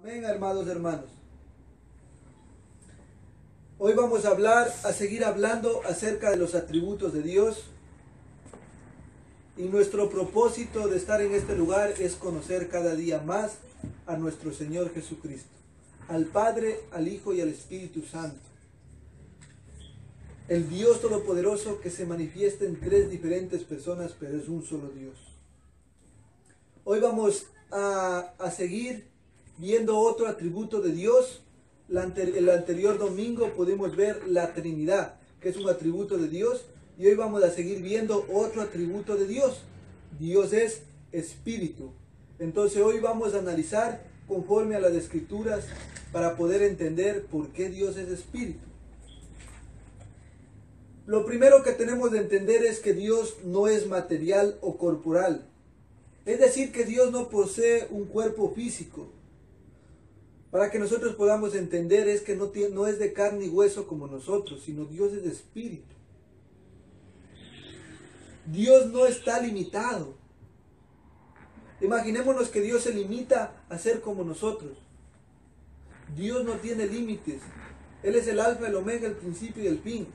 Venga, amados hermanos. Hoy vamos a seguir hablando acerca de los atributos de Dios. Y nuestro propósito de estar en este lugar es conocer cada día más a nuestro Señor Jesucristo, al Padre, al Hijo y al Espíritu Santo. El Dios Todopoderoso que se manifiesta en tres diferentes personas, pero es un solo Dios. Hoy vamos a seguir viendo otro atributo de Dios. El anterior domingo pudimos ver la Trinidad, que es un atributo de Dios. Y hoy vamos a seguir viendo otro atributo de Dios. Dios es Espíritu. Entonces hoy vamos a analizar conforme a las Escrituras para poder entender por qué Dios es Espíritu. Lo primero que tenemos de entender es que Dios no es material o corporal. Es decir, que Dios no posee un cuerpo físico. Para que nosotros podamos entender es que no es de carne y hueso como nosotros, sino Dios es Espíritu. Dios no está limitado. Imaginémonos que Dios se limita a ser como nosotros. Dios no tiene límites. Él es el alfa, el omega, el principio y el fin.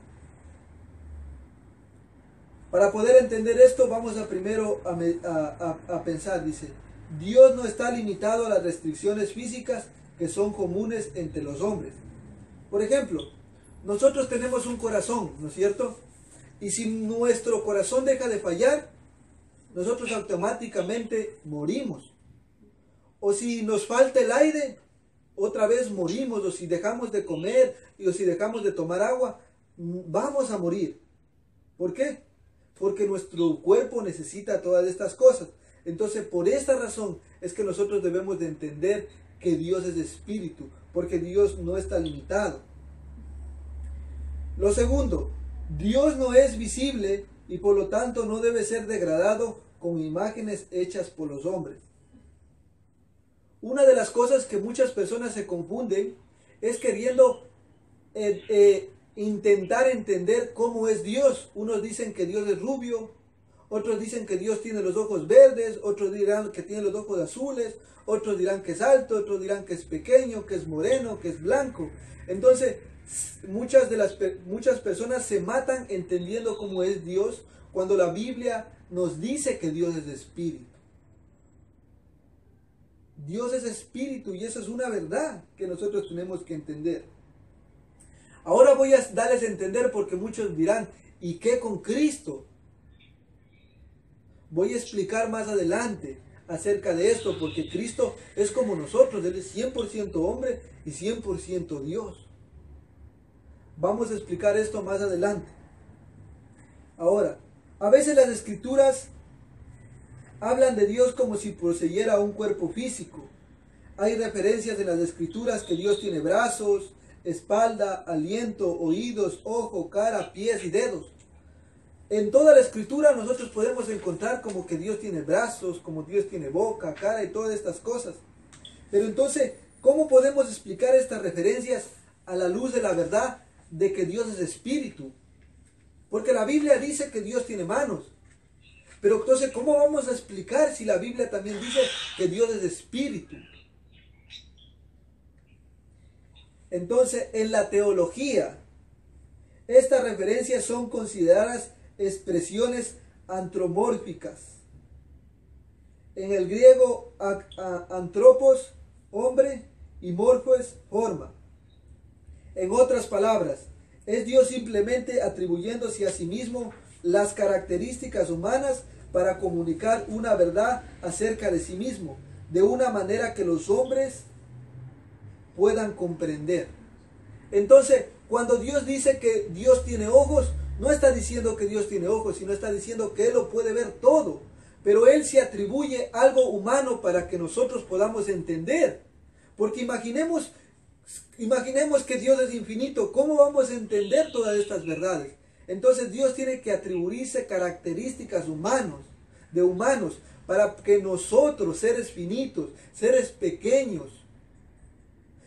Para poder entender esto, vamos primero a pensar. Dice, Dios no está limitado a las restricciones físicas que son comunes entre los hombres. Por ejemplo, nosotros tenemos un corazón, ¿no es cierto? Y si nuestro corazón deja de fallar, nosotros automáticamente morimos. O si nos falta el aire, otra vez morimos. O si dejamos de comer, o si dejamos de tomar agua, vamos a morir. ¿Por qué? Porque nuestro cuerpo necesita todas estas cosas. Entonces, por esta razón es que nosotros debemos de entender que Dios es Espíritu, porque Dios no está limitado. Lo segundo, Dios no es visible y por lo tanto no debe ser degradado con imágenes hechas por los hombres. Una de las cosas que muchas personas se confunden es queriendo intentar entender cómo es Dios. Unos dicen que Dios es rubio, otros dicen que Dios tiene los ojos verdes, otros dirán que tiene los ojos azules, otros dirán que es alto, otros dirán que es pequeño, que es moreno, que es blanco. Entonces, muchas personas se matan entendiendo cómo es Dios cuando la Biblia nos dice que Dios es Espíritu. Dios es Espíritu y eso es una verdad que nosotros tenemos que entender. Ahora voy a darles a entender porque muchos dirán, ¿y qué con Cristo? Voy a explicar más adelante acerca de esto porque Cristo es como nosotros, Él es 100% hombre y 100% Dios. Vamos a explicar esto más adelante. Ahora, a veces las Escrituras hablan de Dios como si poseyera un cuerpo físico. Hay referencias en las Escrituras que Dios tiene brazos, espalda, aliento, oídos, ojo, cara, pies y dedos. En toda la Escritura nosotros podemos encontrar como que Dios tiene brazos, como Dios tiene boca, cara y todas estas cosas. Pero entonces, ¿cómo podemos explicar estas referencias a la luz de la verdad de que Dios es Espíritu? Porque la Biblia dice que Dios tiene manos. Pero entonces, ¿cómo vamos a explicar si la Biblia también dice que Dios es Espíritu? Entonces, en la teología, estas referencias son consideradas expresiones antropomórficas. En el griego, antropos, hombre, y morfos, forma. En otras palabras, es Dios simplemente atribuyéndose a sí mismo las características humanas para comunicar una verdad acerca de sí mismo, de una manera que los hombres puedan comprender. Entonces, cuando Dios dice que Dios tiene ojos, no está diciendo que Dios tiene ojos, sino está diciendo que Él lo puede ver todo. Pero Él se atribuye algo humano para que nosotros podamos entender. Porque imaginemos que Dios es infinito. ¿Cómo vamos a entender todas estas verdades? Entonces Dios tiene que atribuirse características de humanos, para que nosotros, seres finitos, seres pequeños,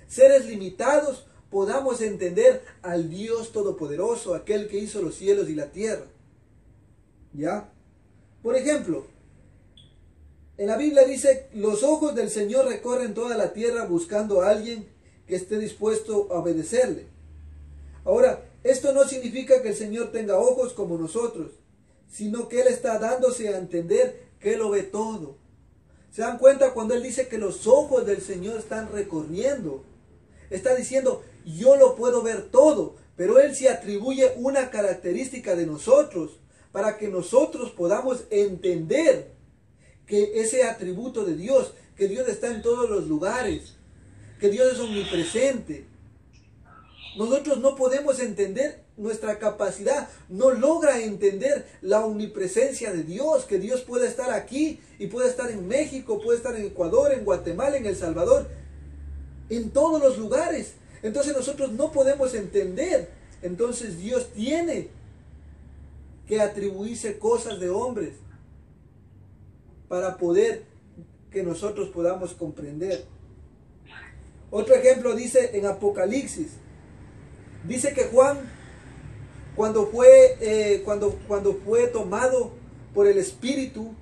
seres limitados, podamos entender al Dios Todopoderoso, aquel que hizo los cielos y la tierra. ¿Ya? Por ejemplo, En la Biblia dice, los ojos del Señor recorren toda la tierra buscando a alguien que esté dispuesto a obedecerle. Ahora, esto no significa que el Señor tenga ojos como nosotros, sino que Él está dándose a entender que Él lo ve todo. ¿Se dan cuenta cuando Él dice que los ojos del Señor están recorriendo? Está diciendo, yo lo puedo ver todo, pero Él se atribuye una característica de nosotros para que nosotros podamos entender que ese atributo de Dios, que Dios está en todos los lugares, que Dios es omnipresente. Nosotros no podemos entender, nuestra capacidad no logra entender la omnipresencia de Dios, que Dios puede estar aquí y puede estar en México, puede estar en Ecuador, en Guatemala, en El Salvador, en todos los lugares. Entonces nosotros no podemos entender. Entonces Dios tiene que atribuirse cosas de hombres para poder que nosotros podamos comprender. Otro ejemplo dice en Apocalipsis. Dice que Juan, cuando fue tomado por el Espíritu,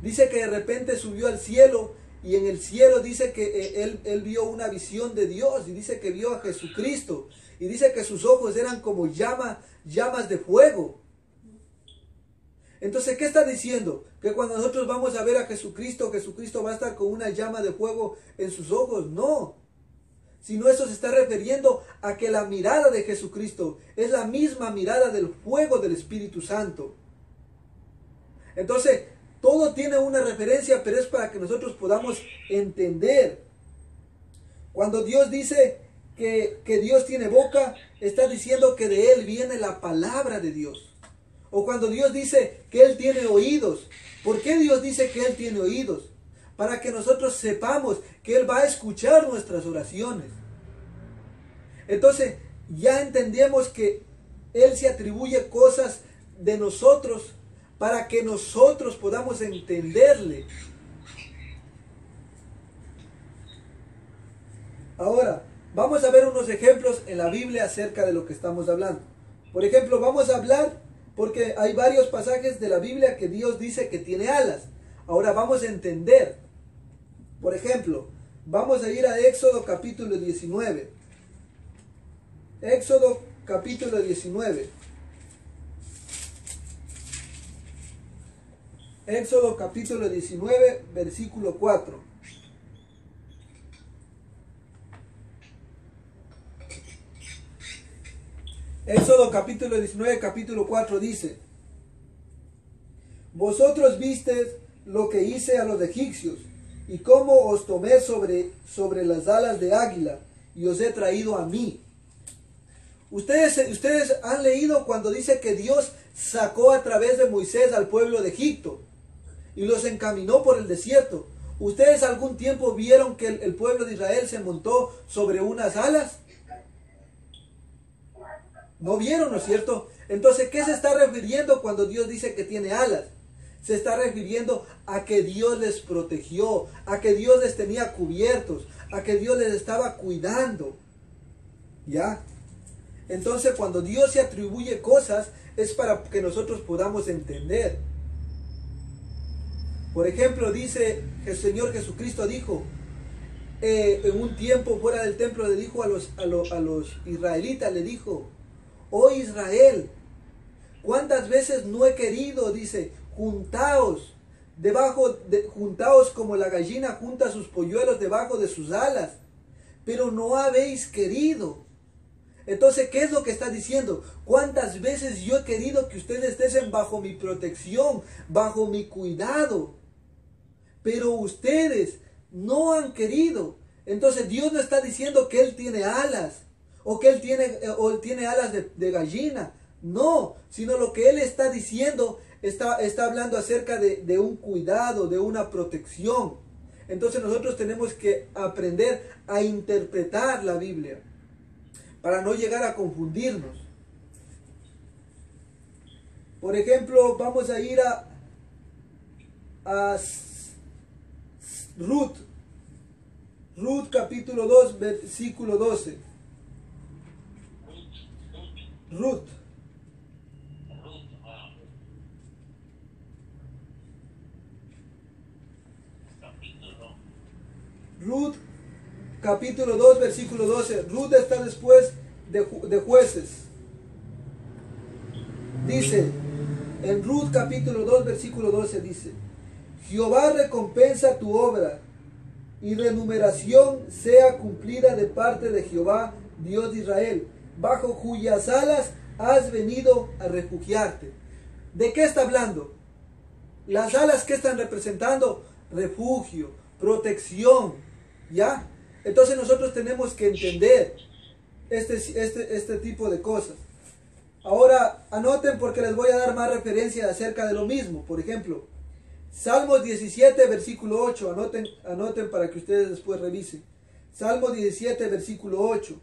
dice que de repente subió al cielo, y en el cielo dice que él vio una visión de Dios, y dice que vio a Jesucristo, y dice que sus ojos eran como llamas de fuego. Entonces, ¿qué está diciendo? Que cuando nosotros vamos a ver a Jesucristo, Jesucristo va a estar con una llama de fuego en sus ojos. No. Sino eso se está refiriendo a que la mirada de Jesucristo es la misma mirada del fuego del Espíritu Santo. Entonces, todo tiene una referencia, pero es para que nosotros podamos entender. Cuando Dios dice que Dios tiene boca, está diciendo que de Él viene la palabra de Dios. O cuando Dios dice que Él tiene oídos. ¿Por qué Dios dice que Él tiene oídos? Para que nosotros sepamos que Él va a escuchar nuestras oraciones. Entonces, ya entendemos que Él se atribuye cosas de nosotros para que nosotros podamos entenderle. Ahora, vamos a ver unos ejemplos en la Biblia acerca de lo que estamos hablando. Por ejemplo, vamos a hablar, porque hay varios pasajes de la Biblia que Dios dice que tiene alas. Ahora vamos a entender. Por ejemplo, vamos a ir a Éxodo capítulo 19. Éxodo capítulo 19. Éxodo capítulo 19, versículo 4. Éxodo capítulo 19, capítulo 4 dice: Vosotros visteis lo que hice a los egipcios, y cómo os tomé sobre las alas de águila, y os he traído a mí. Ustedes han leído cuando dice que Dios sacó a través de Moisés al pueblo de Egipto y los encaminó por el desierto. ¿Ustedes algún tiempo vieron que el pueblo de Israel se montó sobre unas alas? No vieron, ¿no es cierto? Entonces, ¿qué se está refiriendo cuando Dios dice que tiene alas? Se está refiriendo a que Dios les protegió, a que Dios les tenía cubiertos, a que Dios les estaba cuidando. ¿Ya? Entonces, cuando Dios se atribuye cosas, es para que nosotros podamos entender. Por ejemplo, dice el Señor Jesucristo dijo, en un tiempo fuera del templo le dijo a los israelitas, le dijo: oh Israel, ¿cuántas veces no he querido? Dice, juntaos como la gallina junta sus polluelos debajo de sus alas, pero no habéis querido. Entonces, ¿qué es lo que está diciendo? ¿Cuántas veces yo he querido que ustedes estén bajo mi protección, bajo mi cuidado? Pero ustedes no han querido. Entonces, Dios no está diciendo que Él tiene alas, o que Él tiene alas de gallina. No, sino lo que Él está diciendo, está hablando acerca de un cuidado, de una protección. Entonces, nosotros tenemos que aprender a interpretar la Biblia, para no llegar a confundirnos. Por ejemplo, vamos a ir a Ruth. Ruth capítulo 2, versículo 12. Ruth. Ruth capítulo 2 versículo 12. Ruth está después de Jueces. Dice, en Ruth capítulo 2 versículo 12 dice: Jehová recompensa tu obra, y renumeración sea cumplida de parte de Jehová, Dios de Israel, bajo cuyas alas has venido a refugiarte. ¿De qué está hablando? Las alas que están representando refugio, protección, ¿ya? Entonces nosotros tenemos que entender este tipo de cosas. Ahora anoten, porque les voy a dar más referencias acerca de lo mismo. Por ejemplo, Salmos 17 versículo 8, anoten para que ustedes después revisen. Salmo 17 versículo 8.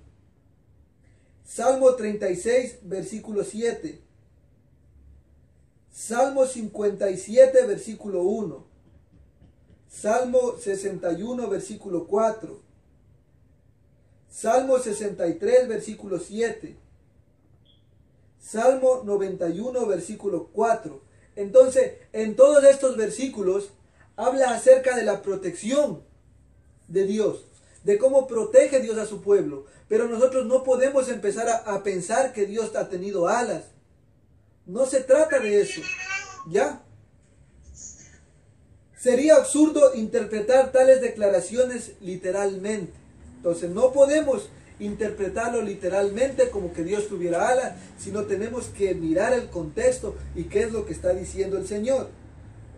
Salmo 36 versículo 7. Salmo 57 versículo 1. Salmo 61 versículo 4. Salmo 63 versículo 7. Salmo 91 versículo 4. Entonces, en todos estos versículos habla acerca de la protección de Dios, de cómo protege Dios a su pueblo. Pero nosotros no podemos empezar a pensar que Dios ha tenido alas. No se trata de eso, ¿ya? Sería absurdo interpretar tales declaraciones literalmente. Entonces no podemos interpretarlo literalmente como que Dios tuviera alas, sino tenemos que mirar el contexto y qué es lo que está diciendo el Señor.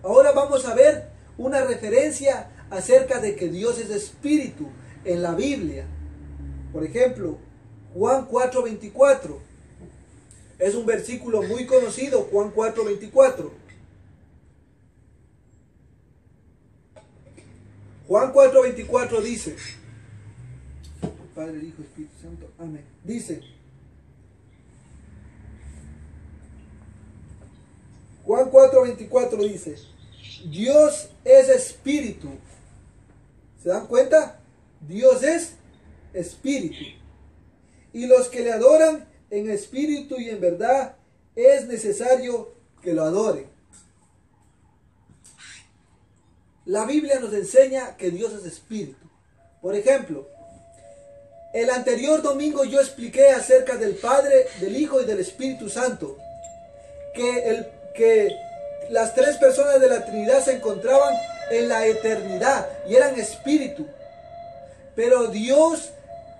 Ahora vamos a ver una referencia acerca de que Dios es espíritu en la Biblia. Por ejemplo, Juan 4:24. Es un versículo muy conocido, Juan 4:24. Juan 4:24 dice: Padre, Hijo, Espíritu Santo, amén. Dice, Juan 4:24 dice: Dios es espíritu. ¿Se dan cuenta? Dios es espíritu. Y los que le adoran en espíritu y en verdad, es necesario que lo adoren. La Biblia nos enseña que Dios es espíritu. Por ejemplo, el anterior domingo yo expliqué acerca del Padre, del Hijo y del Espíritu Santo. Que las tres personas de la Trinidad se encontraban en la eternidad y eran espíritu. Pero Dios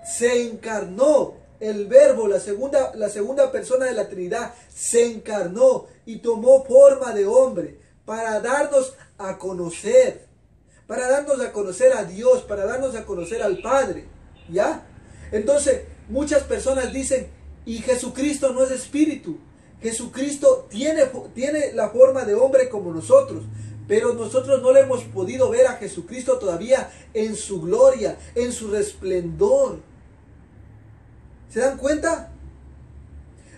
se encarnó, el Verbo, la segunda persona de la Trinidad, se encarnó y tomó forma de hombre para darnos a conocer. Para darnos a conocer a Dios, para darnos a conocer al Padre. ¿Ya? Entonces, muchas personas dicen, y Jesucristo no es espíritu. Jesucristo tiene la forma de hombre como nosotros, pero nosotros no le hemos podido ver a Jesucristo todavía en su gloria, en su resplendor. ¿Se dan cuenta?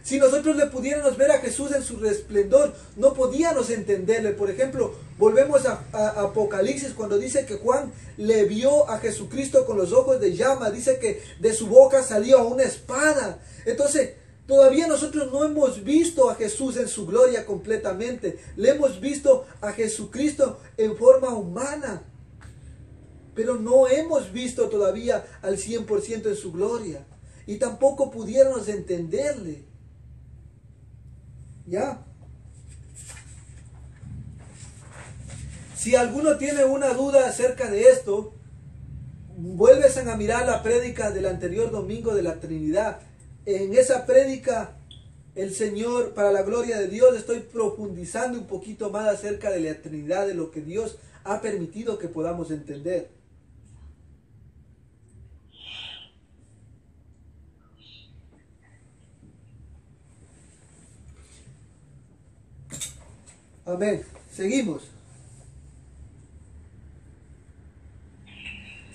Si nosotros le pudiéramos ver a Jesús en su resplendor, no podíamos entenderle. Por ejemplo, volvemos a Apocalipsis, cuando dice que Juan le vio a Jesucristo con los ojos de llama. Dice que de su boca salió una espada. Entonces, todavía nosotros no hemos visto a Jesús en su gloria completamente. Le hemos visto a Jesucristo en forma humana. Pero no hemos visto todavía al 100% en su gloria. Y tampoco pudiéramos entenderle. ¿Ya? Si alguno tiene una duda acerca de esto, vuelves a mirar la prédica del anterior domingo de la Trinidad. En esa prédica, el Señor, para la gloria de Dios, estoy profundizando un poquito más acerca de la Trinidad, de lo que Dios ha permitido que podamos entender. Amén. Seguimos.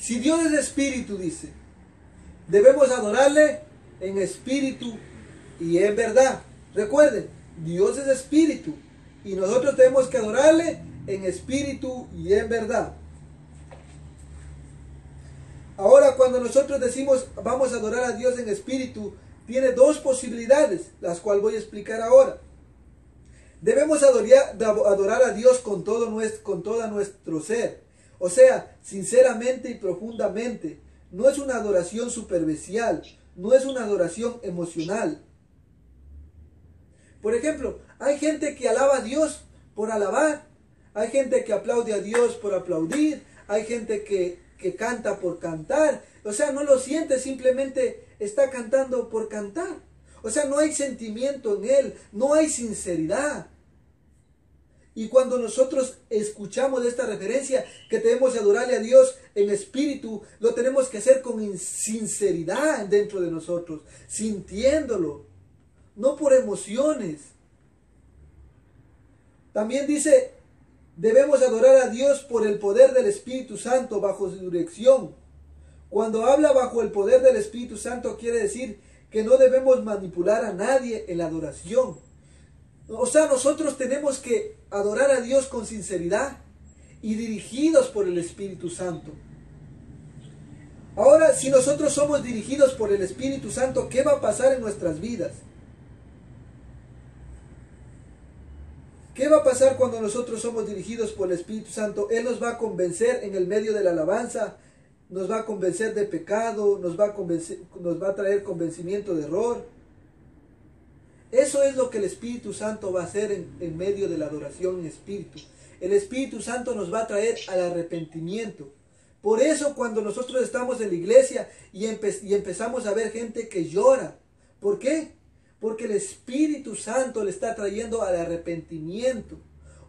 Si Dios es espíritu, dice, debemos adorarle en espíritu y en verdad. Recuerden, Dios es espíritu y nosotros tenemos que adorarle en espíritu y en verdad. Ahora, cuando nosotros decimos vamos a adorar a Dios en espíritu, tiene dos posibilidades, las cuales voy a explicar ahora. Debemos adorar a Dios con todo nuestro ser. O sea, sinceramente y profundamente. No es una adoración superficial, no es una adoración emocional. Por ejemplo, hay gente que alaba a Dios por alabar, hay gente que aplaude a Dios por aplaudir, hay gente que canta por cantar. O sea, no lo siente, simplemente está cantando por cantar. O sea, no hay sentimiento en él, no hay sinceridad. Y cuando nosotros escuchamos esta referencia, que tenemos que adorarle a Dios en espíritu, lo tenemos que hacer con sinceridad dentro de nosotros, sintiéndolo, no por emociones. También dice, debemos adorar a Dios por el poder del Espíritu Santo bajo su dirección. Cuando habla bajo el poder del Espíritu Santo, quiere decir que no debemos manipular a nadie en la adoración. O sea, nosotros tenemos que adorar a Dios con sinceridad y dirigidos por el Espíritu Santo. Ahora, si nosotros somos dirigidos por el Espíritu Santo, ¿qué va a pasar en nuestras vidas? ¿Qué va a pasar cuando nosotros somos dirigidos por el Espíritu Santo? Él nos va a convencer en el medio de la alabanza, nos va a convencer de pecado, nos va a traer convencimiento de error. Eso es lo que el Espíritu Santo va a hacer en medio de la adoración en espíritu. El Espíritu Santo nos va a traer al arrepentimiento. Por eso cuando nosotros estamos en la iglesia y empezamos a ver gente que llora. ¿Por qué? Porque el Espíritu Santo le está trayendo al arrepentimiento.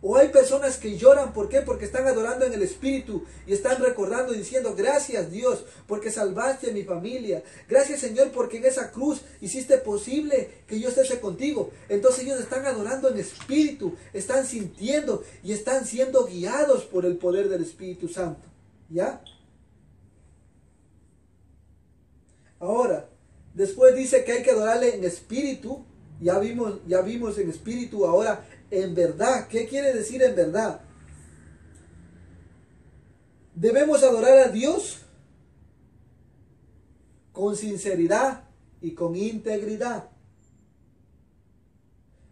O hay personas que lloran, ¿por qué? Porque están adorando en el Espíritu y están recordando y diciendo, gracias Dios, porque salvaste a mi familia. Gracias Señor, porque en esa cruz hiciste posible que yo esté contigo. Entonces ellos están adorando en Espíritu, están sintiendo y están siendo guiados por el poder del Espíritu Santo. ¿Ya? Ahora, después dice que hay que adorarle en espíritu. Ya vimos en espíritu, ahora en verdad. ¿Qué quiere decir en verdad? Debemos adorar a Dios con sinceridad y con integridad.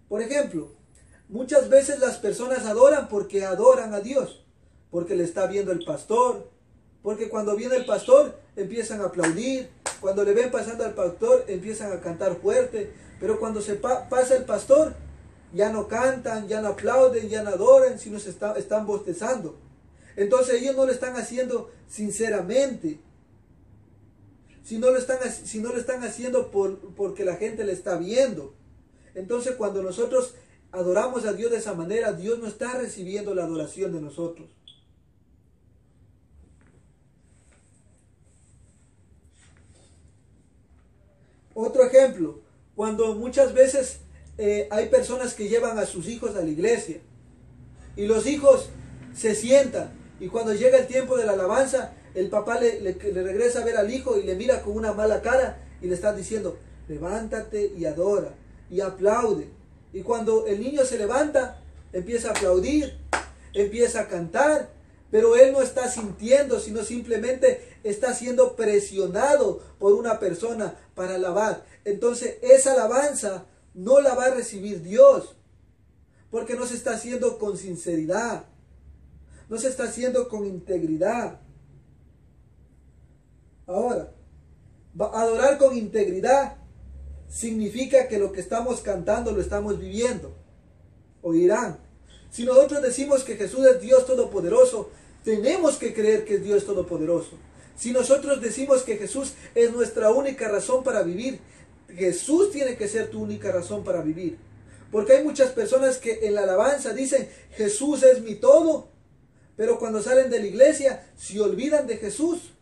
Por ejemplo, muchas veces las personas adoran porque adoran a Dios, porque le está viendo el pastor, porque cuando viene el pastor empiezan a aplaudir, cuando le ven pasando al pastor empiezan a cantar fuerte, pero cuando se pasa el pastor ya no cantan, ya no aplauden, ya no adoran, sino están bostezando. Entonces ellos no lo están haciendo sinceramente, si no lo están haciendo porque la gente le está viendo. Entonces cuando nosotros adoramos a Dios de esa manera, Dios no está recibiendo la adoración de nosotros. Otro ejemplo, cuando muchas veces hay personas que llevan a sus hijos a la iglesia y los hijos se sientan y cuando llega el tiempo de la alabanza, el papá le regresa a ver al hijo y le mira con una mala cara y le está diciendo, levántate y adora y aplaude. Y cuando el niño se levanta, empieza a aplaudir, empieza a cantar, pero él no está sintiendo, sino simplemente está siendo presionado por una persona para alabar. Entonces esa alabanza no la va a recibir Dios, porque no se está haciendo con sinceridad, no se está haciendo con integridad. Ahora, adorar con integridad significa que lo que estamos cantando lo estamos viviendo. Oirán, si nosotros decimos que Jesús es Dios Todopoderoso, tenemos que creer que es Dios Todopoderoso. Si nosotros decimos que Jesús es nuestra única razón para vivir, Jesús tiene que ser tu única razón para vivir. Porque hay muchas personas que en la alabanza dicen, Jesús es mi todo, pero cuando salen de la iglesia se olvidan de Jesús.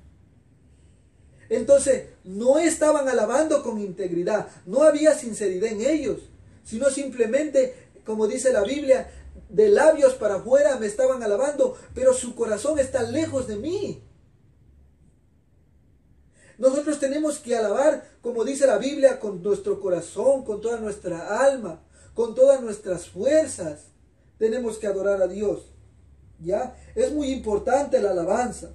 Entonces no estaban alabando con integridad, no había sinceridad en ellos, sino simplemente, como dice la Biblia, de labios para afuera me estaban alabando, pero su corazón está lejos de mí. Nosotros tenemos que alabar, como dice la Biblia, con nuestro corazón, con toda nuestra alma, con todas nuestras fuerzas. Tenemos que adorar a Dios. ¿Ya? Es muy importante la alabanza.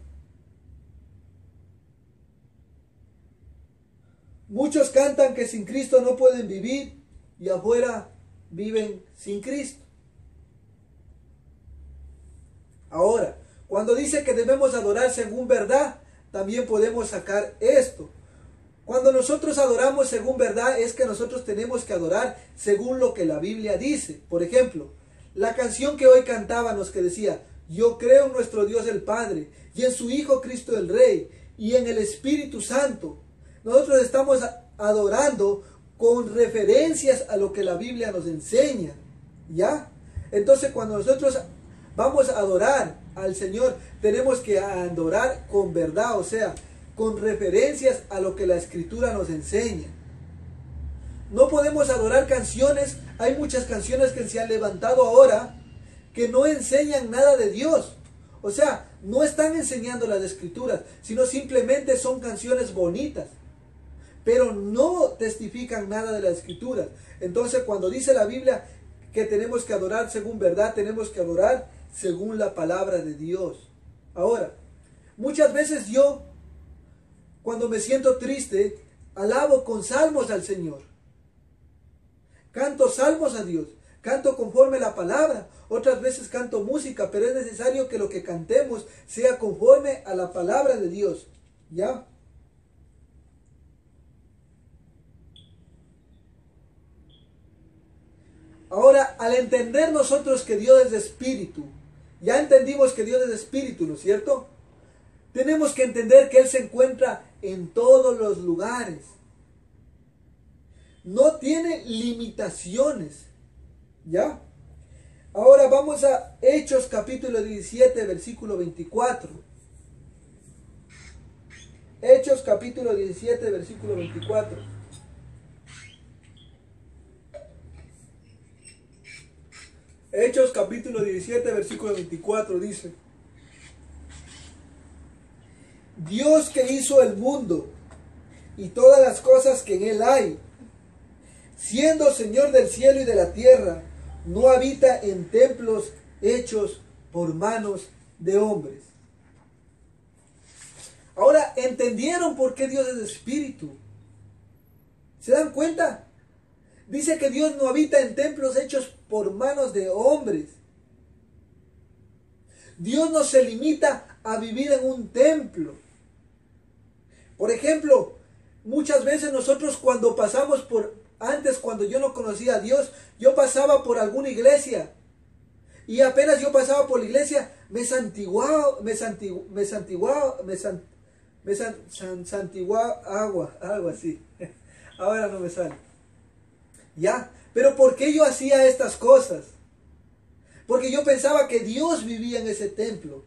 Muchos cantan que sin Cristo no pueden vivir y afuera viven sin Cristo. Ahora, Cuando dice que debemos adorar según verdad, también podemos sacar esto. Cuando nosotros adoramos según verdad, es que nosotros tenemos que adorar según lo que la Biblia dice. Por ejemplo, la canción que hoy cantábamos que decía: yo creo en nuestro Dios el Padre, y en su Hijo Cristo el Rey, y en el Espíritu Santo. Nosotros estamos adorando con referencias a lo que la Biblia nos enseña, ¿ya? Entonces, cuando nosotros vamos a adorar al Señor, tenemos que adorar con verdad, o sea, con referencias a lo que la Escritura nos enseña. No podemos adorar canciones. Hay muchas canciones que se han levantado ahora que no enseñan nada de Dios. O sea, no están enseñando las Escrituras, sino simplemente son canciones bonitas, pero no testifican nada de las Escrituras. Entonces, cuando dice la Biblia que tenemos que adorar según verdad, tenemos que adorar según la palabra de Dios. Ahora, muchas veces yo, cuando me siento triste, alabo con salmos al Señor. Canto salmos a Dios, canto conforme a la palabra. Otras veces canto música, pero es necesario que lo que cantemos sea conforme a la palabra de Dios, ¿ya? Ahora, al entender nosotros que Dios es espíritu, ya entendimos que Dios es espíritu, ¿no es cierto? Tenemos que entender que Él se encuentra en todos los lugares. No tiene limitaciones, ¿ya? Ahora vamos a Hechos capítulo 17, versículo 24. Hechos capítulo 17, versículo 24. Hechos capítulo 17, versículo 24 dice: Dios que hizo el mundo y todas las cosas que en él hay, siendo Señor del cielo y de la tierra, no habita en templos hechos por manos de hombres. Ahora, ¿entendieron por qué Dios es espíritu? ¿Se dan cuenta? Dice que Dios no habita en templos hechos por manos de hombres. Dios no se limita a vivir en un templo. Por ejemplo, muchas veces nosotros cuando pasamos cuando yo no conocía a Dios, yo pasaba por alguna iglesia. Y apenas yo pasaba por la iglesia, me santiguaba algo así. Ahora no me sale. ¿Ya? Pero ¿por qué yo hacía estas cosas? Porque yo pensaba que Dios vivía en ese templo.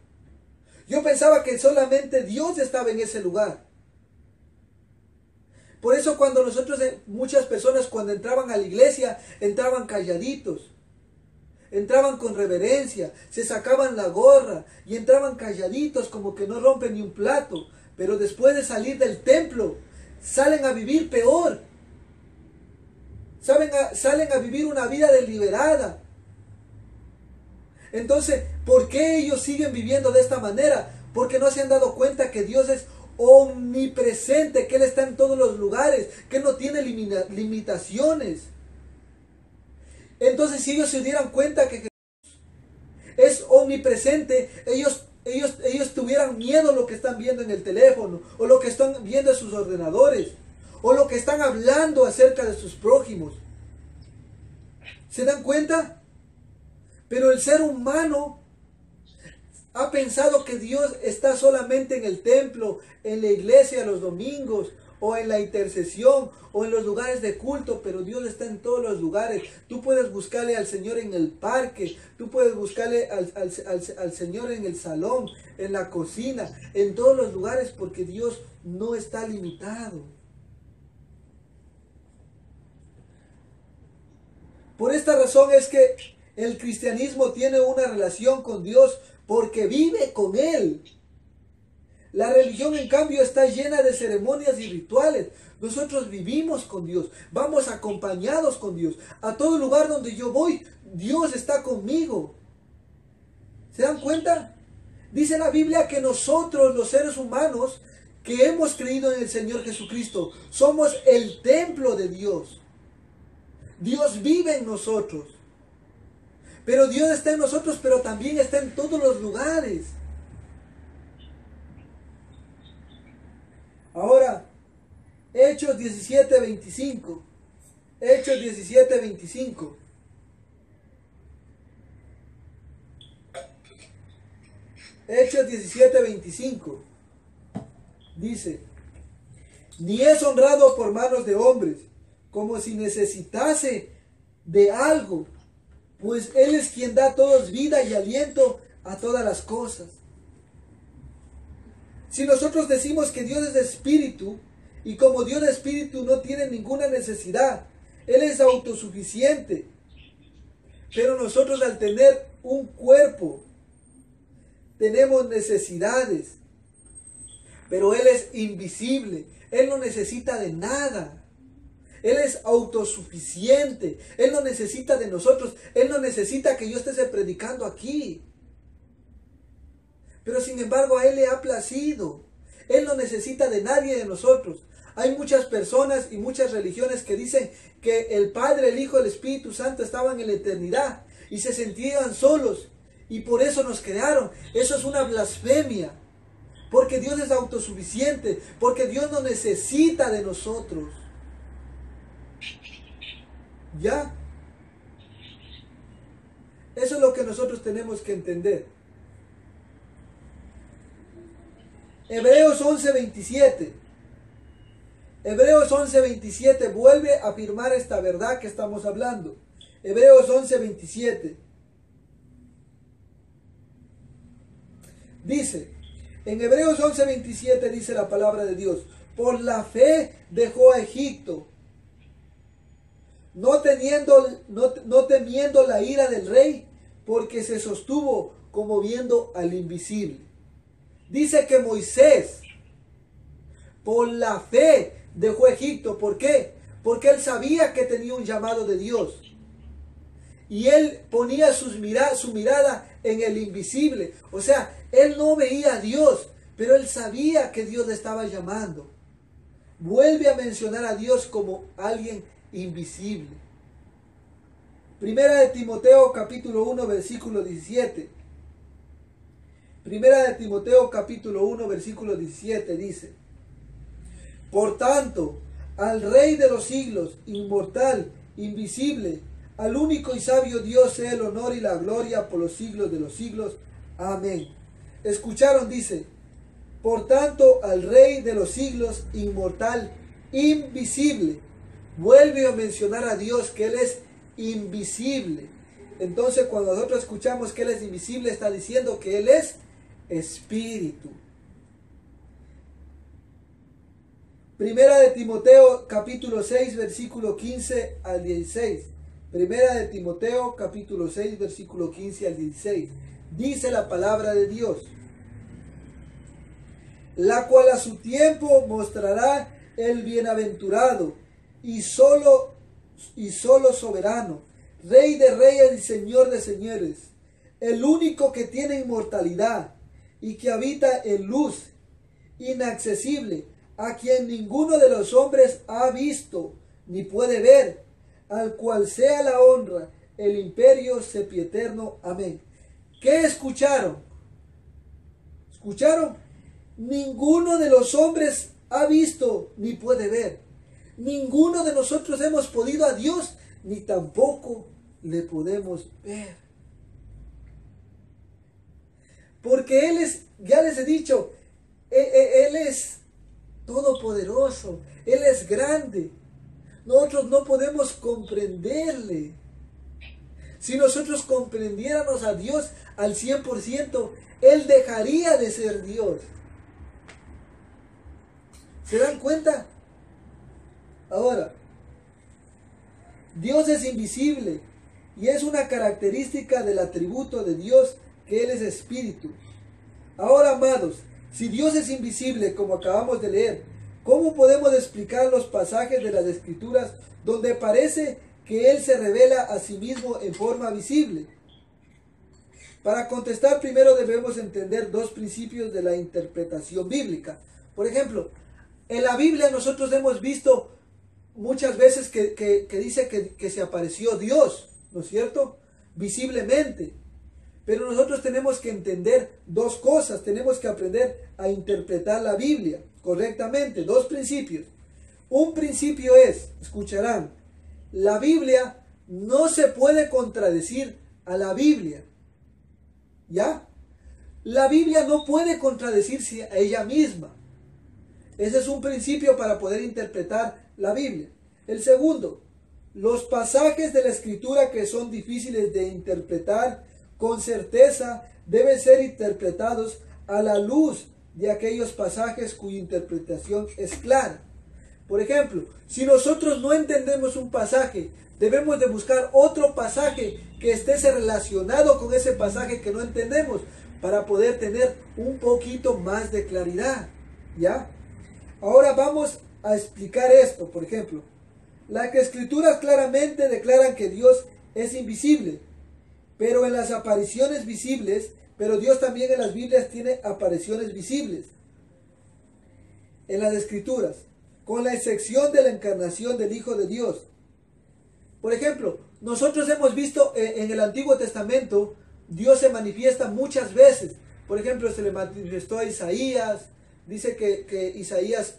Yo pensaba que solamente Dios estaba en ese lugar. Por eso cuando muchas personas cuando entraban a la iglesia, entraban calladitos. Entraban con reverencia, se sacaban la gorra y entraban calladitos como que no rompen ni un plato. Pero después de salir del templo, salen a vivir peor. Salen a vivir una vida deliberada. Entonces, ¿por qué ellos siguen viviendo de esta manera? Porque no se han dado cuenta que Dios es omnipresente, que Él está en todos los lugares, que Él no tiene limitaciones. Entonces, si ellos se dieran cuenta que Jesús es omnipresente, ellos tuvieran miedo a lo que están viendo en el teléfono, o lo que están viendo en sus ordenadores, o lo que están hablando acerca de sus prójimos. ¿Se dan cuenta? Pero el ser humano ha pensado que Dios está solamente en el templo, en la iglesia los domingos, o en la intercesión, o en los lugares de culto, pero Dios está en todos los lugares. Tú puedes buscarle al Señor en el parque, tú puedes buscarle al Señor en el salón, en la cocina, en todos los lugares, porque Dios no está limitado. Por esta razón es que el cristianismo tiene una relación con Dios porque vive con Él. La religión, en cambio, está llena de ceremonias y rituales. Nosotros vivimos con Dios, vamos acompañados con Dios. A todo lugar donde yo voy, Dios está conmigo. ¿Se dan cuenta? Dice la Biblia que nosotros, los seres humanos, que hemos creído en el Señor Jesucristo, somos el templo de Dios. Dios vive en nosotros. Pero Dios está en nosotros, pero también está en todos los lugares. Ahora, Hechos 17:25. Hechos 17:25. Hechos 17:25. Dice: ni es honrado por manos de hombres, como si necesitase de algo, pues Él es quien da a todos vida y aliento a todas las cosas. Si nosotros decimos que Dios es espíritu, y como Dios es espíritu no tiene ninguna necesidad, Él es autosuficiente, pero nosotros al tener un cuerpo, tenemos necesidades, pero Él es invisible, Él no necesita de nada. Él es autosuficiente, Él no necesita de nosotros, Él no necesita que yo esté predicando aquí. Pero sin embargo a Él le ha placido, Él no necesita de nadie de nosotros. Hay muchas personas y muchas religiones que dicen que el Padre, el Hijo, el Espíritu Santo estaban en la eternidad y se sentían solos y por eso nos crearon. Eso es una blasfemia, porque Dios es autosuficiente, porque Dios no necesita de nosotros. ¿Ya? Eso es lo que nosotros tenemos que entender. Hebreos 11:27. Hebreos 11:27 vuelve a afirmar esta verdad que estamos hablando. Hebreos 11:27. Dice, en Hebreos 11:27 dice la palabra de Dios: por la fe dejó a Egipto, no temiendo la ira del rey, porque se sostuvo como viendo al invisible. Dice que Moisés, por la fe, dejó Egipto. ¿Por qué? Porque él sabía que tenía un llamado de Dios. Y él ponía su mirada en el invisible. O sea, él no veía a Dios, pero él sabía que Dios le estaba llamando. Vuelve a mencionar a Dios como alguien invisible. Primera de Timoteo capítulo 1 versículo 17. Primera de Timoteo capítulo 1 versículo 17 dice: por tanto, al Rey de los siglos, inmortal, invisible, al único y sabio Dios sea el honor y la gloria por los siglos de los siglos. Amén. ¿Escucharon? Dice, por tanto, al Rey de los siglos, inmortal, invisible. Vuelve a mencionar a Dios que Él es invisible. Entonces, cuando nosotros escuchamos que Él es invisible, está diciendo que Él es espíritu. Primera de Timoteo capítulo 6 versículo 15 al 16. Primera de Timoteo capítulo 6 versículo 15 al 16. Dice la palabra de Dios: la cual a su tiempo mostrará el bienaventurado y solo soberano, Rey de reyes y Señor de señores, el único que tiene inmortalidad y que habita en luz inaccesible, a quien ninguno de los hombres ha visto ni puede ver, al cual sea la honra, el imperio sempiterno. Amén. ¿Qué escucharon? ¿Escucharon? Ninguno de los hombres ha visto ni puede ver. Ninguno de nosotros hemos podido a Dios, ni tampoco le podemos ver. Porque Él es, ya les he dicho, Él es todopoderoso, Él es grande. Nosotros no podemos comprenderle. Si nosotros comprendiéramos a Dios al 100%, Él dejaría de ser Dios. ¿Se dan cuenta? Ahora, Dios es invisible y es una característica del atributo de Dios que Él es espíritu. Ahora, amados, si Dios es invisible, como acabamos de leer, ¿cómo podemos explicar los pasajes de las Escrituras donde parece que Él se revela a sí mismo en forma visible? Para contestar, primero debemos entender dos principios de la interpretación bíblica. Por ejemplo, en la Biblia nosotros hemos visto muchas veces que dice que se apareció Dios, ¿no es cierto? Visiblemente. Pero nosotros tenemos que entender dos cosas, tenemos que aprender a interpretar la Biblia correctamente. Dos principios. Un principio es, escucharán, la Biblia no se puede contradecir a la Biblia. ¿Ya? La Biblia no puede contradecirse a ella misma. Ese es un principio para poder interpretar la Biblia. El segundo, los pasajes de la Escritura que son difíciles de interpretar con certeza deben ser interpretados a la luz de aquellos pasajes cuya interpretación es clara. Por ejemplo, si nosotros no entendemos un pasaje, debemos de buscar otro pasaje que esté relacionado con ese pasaje que no entendemos para poder tener un poquito más de claridad. ¿Ya? Ahora vamos a explicar esto. Por ejemplo, las Escrituras claramente declaran que Dios es invisible, pero en las apariciones visibles, pero Dios también en las Biblias tiene apariciones visibles en las Escrituras, con la excepción de la encarnación del Hijo de Dios. Por ejemplo, nosotros hemos visto en el Antiguo Testamento, Dios se manifiesta muchas veces. Por ejemplo, se le manifestó a Isaías. Dice que Isaías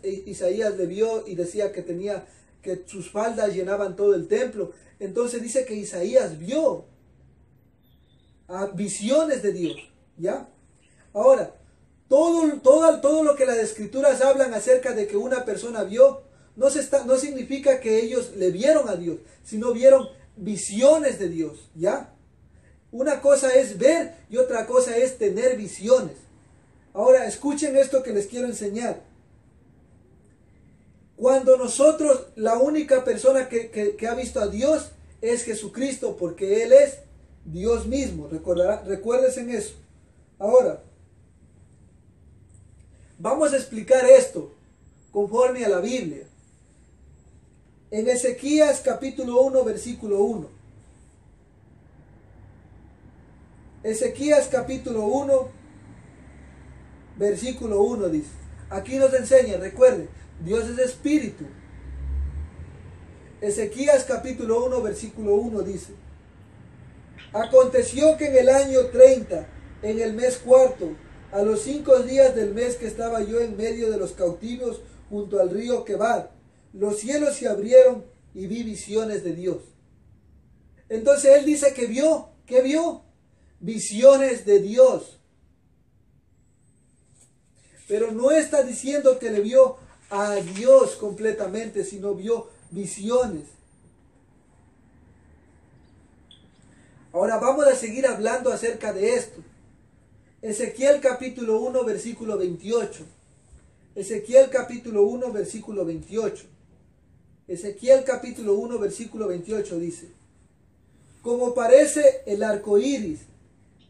le vio y decía que sus faldas llenaban todo el templo. Entonces dice que Isaías vio visiones de Dios. ¿Ya? Ahora, todo lo que las Escrituras hablan acerca de que una persona vio, no significa que ellos le vieron a Dios, sino vieron visiones de Dios. ¿Ya? Una cosa es ver y otra cosa es tener visiones. Ahora, escuchen esto que les quiero enseñar. Cuando nosotros, la única persona que ha visto a Dios es Jesucristo, porque Él es Dios mismo. Recuérdense en eso. Ahora, vamos a explicar esto conforme a la Biblia. En Ezequías capítulo 1, versículo 1. Ezequías capítulo 1, versículo 1 dice. Aquí nos enseña, recuerden, Dios es espíritu. Ezequías capítulo 1, versículo 1 dice. Aconteció que en el año 30, en el mes cuarto, a los 5 días del mes que estaba yo en medio de los cautivos junto al río Quebar, los cielos se abrieron y vi visiones de Dios. Entonces él dice que vio, ¿qué vio? Visiones de Dios. Pero no está diciendo que le vio a Dios completamente, sino vio visiones. Ahora vamos a seguir hablando acerca de esto. Ezequiel capítulo 1, versículo 28. Ezequiel capítulo 1, versículo 28. Ezequiel capítulo 1, versículo 28 dice: como parece el arco iris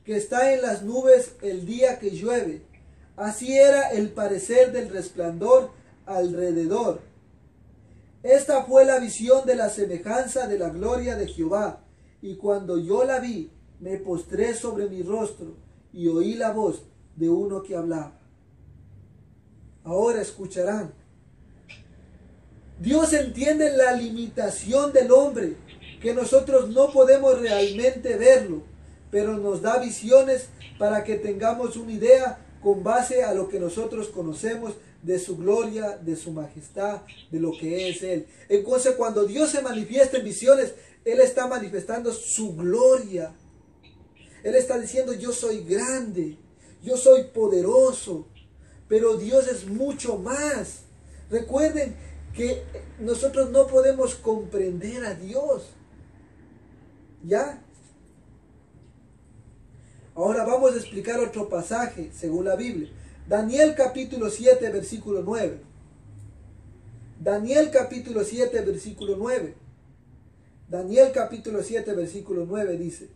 que está en las nubes el día que llueve, así era el parecer del resplandor alrededor. Esta fue la visión de la semejanza de la gloria de Jehová, y cuando yo la vi, me postré sobre mi rostro y oí la voz de uno que hablaba. Ahora escucharán. Dios entiende la limitación del hombre, que nosotros no podemos realmente verlo, pero nos da visiones para que tengamos una idea con base a lo que nosotros conocemos de su gloria, de su majestad, de lo que es Él. Entonces, cuando Dios se manifiesta en visiones, Él está manifestando su gloria. Él está diciendo: yo soy grande, yo soy poderoso, pero Dios es mucho más. Recuerden que nosotros no podemos comprender a Dios. ¿Ya? Ahora vamos a explicar otro pasaje según la Biblia. Daniel capítulo 7, versículo 9. Daniel capítulo 7, versículo 9. Daniel capítulo 7, versículo 9 dice: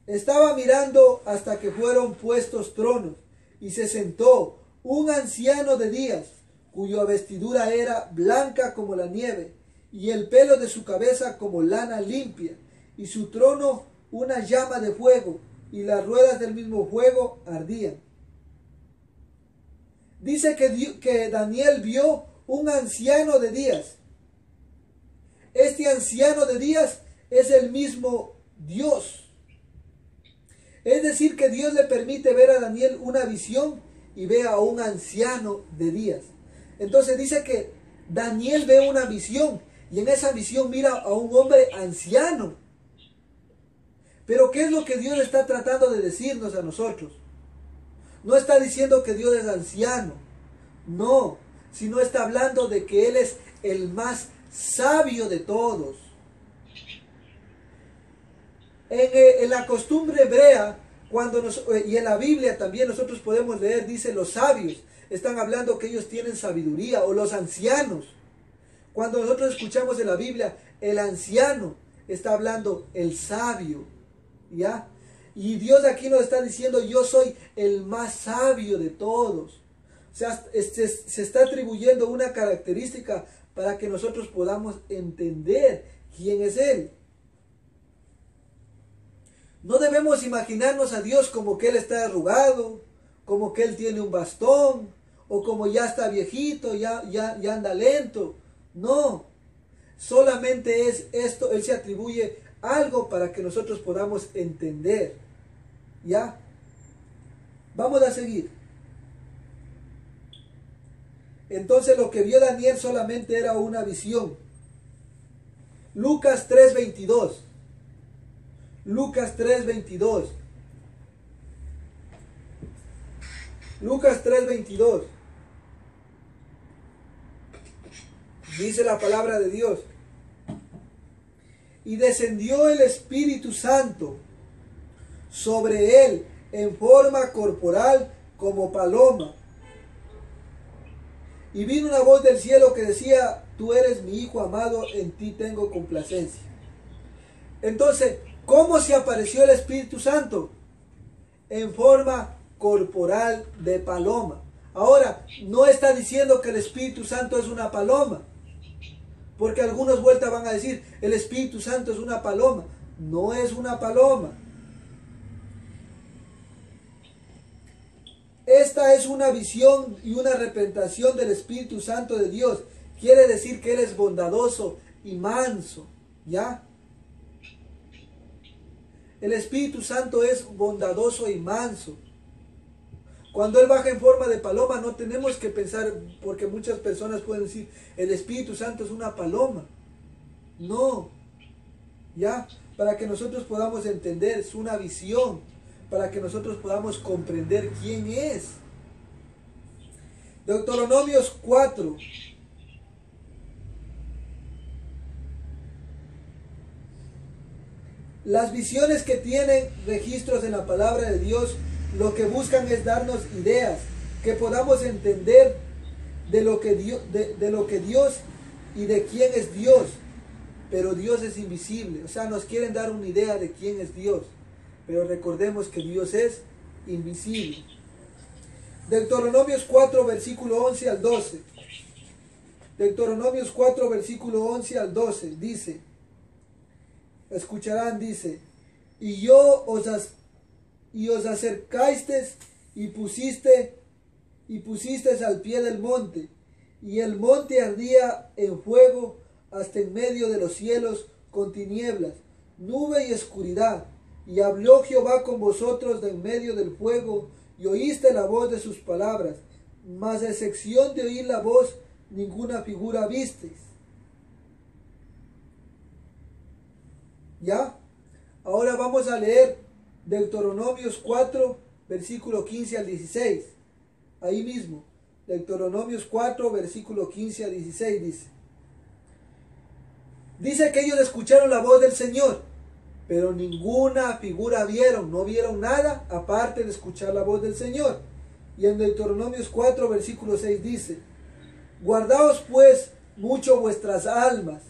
estaba mirando hasta que fueron puestos tronos, y se sentó un anciano de días, cuya vestidura era blanca como la nieve, y el pelo de su cabeza como lana limpia, y su trono una llama de fuego, y las ruedas del mismo fuego ardían. Dice que Daniel vio un anciano de días. Este anciano de días es el mismo Dios. Es decir, que Dios le permite ver a Daniel una visión y ve a un anciano de días. Entonces dice que Daniel ve una visión y en esa visión mira a un hombre anciano. Pero ¿qué es lo que Dios está tratando de decirnos a nosotros? No está diciendo que Dios es anciano, no, sino está hablando de que Él es el más sabio de todos. En la costumbre hebrea, y en la Biblia también nosotros podemos leer, dice los sabios, están hablando que ellos tienen sabiduría, o los ancianos. Cuando nosotros escuchamos en la Biblia, el anciano, está hablando el sabio, ¿ya? Y Dios aquí nos está diciendo, yo soy el más sabio de todos. O sea, se está atribuyendo una característica para que nosotros podamos entender quién es Él. No debemos imaginarnos a Dios como que Él está arrugado, como que Él tiene un bastón, o como ya está viejito, ya anda lento. No, solamente es esto, Él se atribuye algo para que nosotros podamos entender. ¿Ya? Vamos a seguir. Entonces lo que vio Daniel solamente era una visión. Lucas 3:22. Lucas 3:22. Lucas 3:22. Dice la palabra de Dios. Y descendió el Espíritu Santo sobre él en forma corporal como paloma. Y vino una voz del cielo que decía, tú eres mi Hijo amado, en ti tengo complacencia. Entonces, ¿cómo se apareció el Espíritu Santo? En forma corporal de paloma. Ahora, no está diciendo que el Espíritu Santo es una paloma. Porque algunos vueltas van a decir, el Espíritu Santo es una paloma. No es una paloma. Esta es una visión y una representación del Espíritu Santo de Dios. Quiere decir que Él es bondadoso y manso. ¿Ya? El Espíritu Santo es bondadoso y manso. Cuando Él baja en forma de paloma, no tenemos que pensar, porque muchas personas pueden decir, el Espíritu Santo es una paloma. No. ¿Ya? Para que nosotros podamos entender, es una visión. Para que nosotros podamos comprender quién es. Deuteronomios 4. Las visiones que tienen registros en la palabra de Dios, lo que buscan es darnos ideas, que podamos entender de lo que Dios y de quién es Dios. Pero Dios es invisible, o sea, nos quieren dar una idea de quién es Dios. Pero recordemos que Dios es invisible. Deuteronomios 4, versículo 11 al 12. Deuteronomios 4, versículo 11 al 12. Dice, escucharán, dice, y os acercasteis y pusisteis al pie del monte, y el monte ardía en fuego hasta en medio de los cielos con tinieblas, nube y oscuridad. Y habló Jehová con vosotros de en medio del fuego, y oíste la voz de sus palabras, mas a excepción de oír la voz, ninguna figura visteis. ¿Ya? Ahora vamos a leer Deuteronomios 4, versículo 15 al 16. Ahí mismo, Deuteronomios 4, versículo 15 al 16 dice. Dice que ellos escucharon la voz del Señor, pero ninguna figura vieron, no vieron nada aparte de escuchar la voz del Señor. Y en Deuteronomios 4, versículo 6 dice, guardaos pues mucho vuestras almas,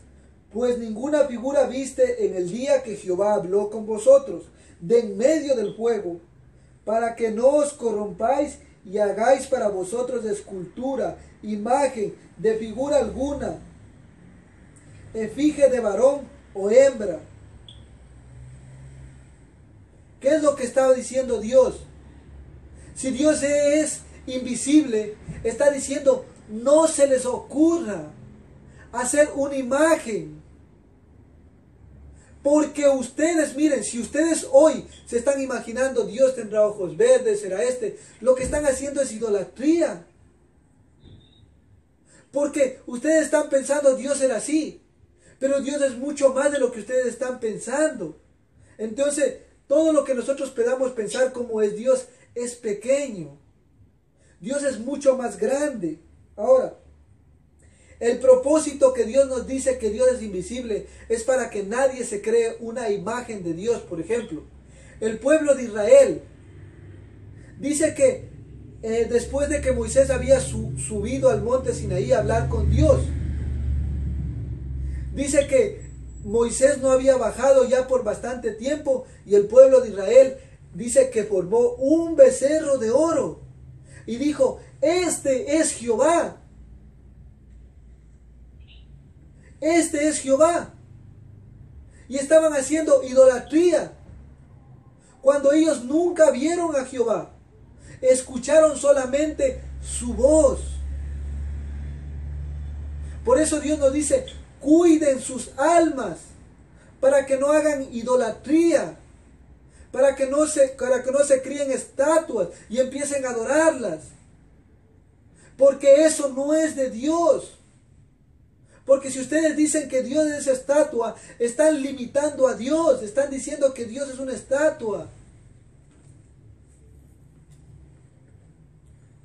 pues ninguna figura viste en el día que Jehová habló con vosotros, de en medio del fuego, para que no os corrompáis y hagáis para vosotros escultura, imagen de figura alguna, efigie de varón o hembra. ¿Qué es lo que estaba diciendo Dios? Si Dios es invisible, está diciendo, no se les ocurra hacer una imagen. Porque ustedes, miren, si ustedes hoy se están imaginando, Dios tendrá ojos verdes, será este, lo que están haciendo es idolatría. Porque ustedes están pensando Dios era así, pero Dios es mucho más de lo que ustedes están pensando. Entonces, todo lo que nosotros podamos pensar como es Dios es pequeño. Dios es mucho más grande. Ahora, el propósito que Dios nos dice que Dios es invisible es para que nadie se cree una imagen de Dios. Por ejemplo, el pueblo de Israel dice que después de que Moisés había subido al monte Sinaí a hablar con Dios, dice que Moisés no había bajado ya por bastante tiempo y el pueblo de Israel dice que formó un becerro de oro y dijo, este es Jehová. Este es Jehová. Y estaban haciendo idolatría cuando ellos nunca vieron a Jehová. Escucharon solamente su voz. Por eso Dios nos dice, cuiden sus almas para que no hagan idolatría, para que no se críen estatuas y empiecen a adorarlas. Porque eso no es de Dios. Porque si ustedes dicen que Dios es estatua, están limitando a Dios, están diciendo que Dios es una estatua.